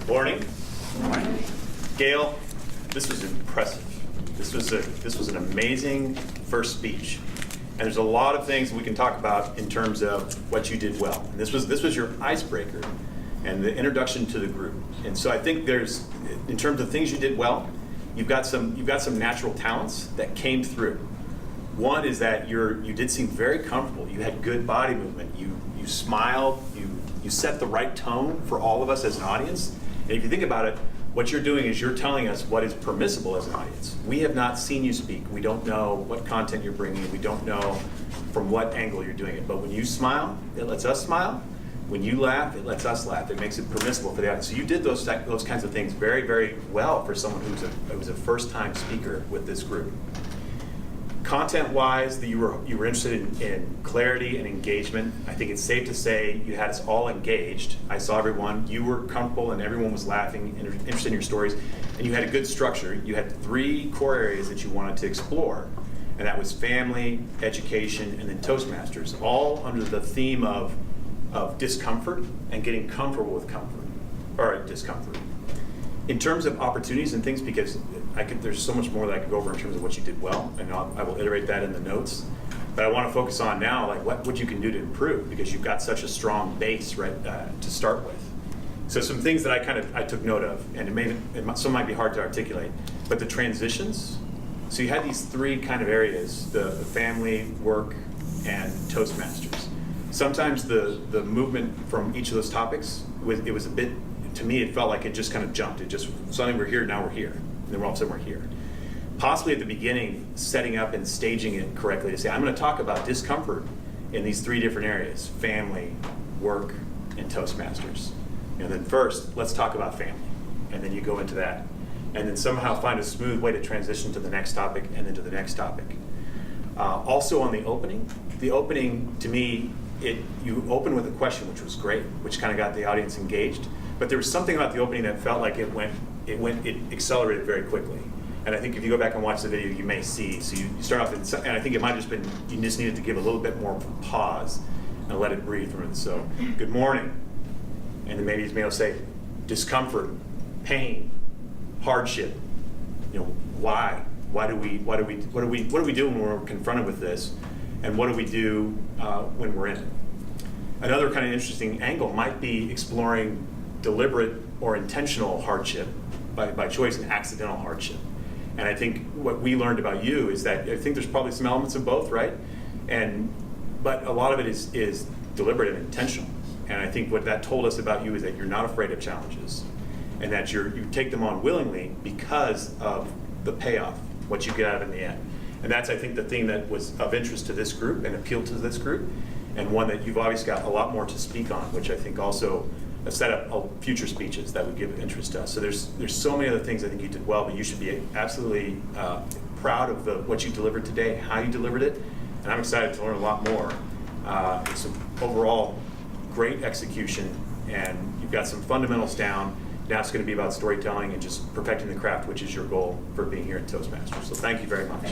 Morning. Gail, this was impressive. This was an amazing first speech. And there's a lot of things we can talk about in terms of what you did well. And this was your icebreaker and the introduction to the group. And so I think there's, in terms of things you did well, you've got some natural talents that came through. One is that you did seem very comfortable. You had good body movement. You smiled. You set the right tone for all of us as an audience. And if you think about it, what you're doing is you're telling us what is permissible as an audience. We have not seen you speak. We don't know what content you're bringing. We don't know from what angle you're doing it. But when you smile, it lets us smile. When you laugh, it lets us laugh. It makes it permissible for the audience. So you did those kinds of things very, very well for someone who was a first-time speaker with this group. Content-wise, that you were interested in clarity and engagement. I think it's safe to say you had us all engaged. I saw everyone. You were comfortable, and everyone was laughing, and interested in your stories. And you had a good structure. You had 3 core areas that you wanted to explore, and that was family, education, and then Toastmasters, all under the theme of discomfort and getting comfortable with discomfort. In terms of opportunities and things, because there's so much more that I could go over in terms of what you did well, and I will iterate that in the notes. But I want to focus on now, like what you can do to improve, because you've got such a strong base, right, to start with. So some things that I took note of, and some might be hard to articulate, but the transitions. So you had these 3 kind of areas: the family, work, and Toastmasters. Sometimes the movement from each of those topics it was a bit. To me, it felt like it just kind of jumped. It just, suddenly we're here, now we're here. And then all of a sudden we're here. Possibly at the beginning, setting up and staging it correctly to say, I'm going to talk about discomfort in these 3 different areas: family, work, and Toastmasters. And then first, let's talk about family. And then you go into that. And then somehow find a smooth way to transition to the next topic and then to the next topic. Also on the opening to me, you opened with a question, which was great, which kind of got the audience engaged. But there was something about the opening that felt like it accelerated very quickly. And I think if you go back and watch the video, you may see. So you start off, and I think it might have just been, you just needed to give a little bit more pause and let it breathe from it. So, good morning. And then maybe you'll say, discomfort, pain, hardship. Why? What do we do when we're confronted with this? And what do we do when we're in it? Another kind of interesting angle might be exploring deliberate or intentional hardship by choice and accidental hardship. And I think what we learned about you is that I think there's probably some elements of both, right? But a lot of it is deliberate and intentional. And I think what that told us about you is that you're not afraid of challenges, and that you take them on willingly because of the payoff, what you get out of it in the end. And that's, I think, the thing that was of interest to this group and appealed to this group, and one that you've obviously got a lot more to speak on, which I think also set up future speeches that would give interest to us. So there's so many other things I think you did well, but you should be absolutely proud of what you delivered today, how you delivered it, and I'm excited to learn a lot more. It's an overall great execution, and you've got some fundamentals down. Now it's going to be about storytelling and just perfecting the craft, which is your goal for being here at Toastmasters. So thank you very much.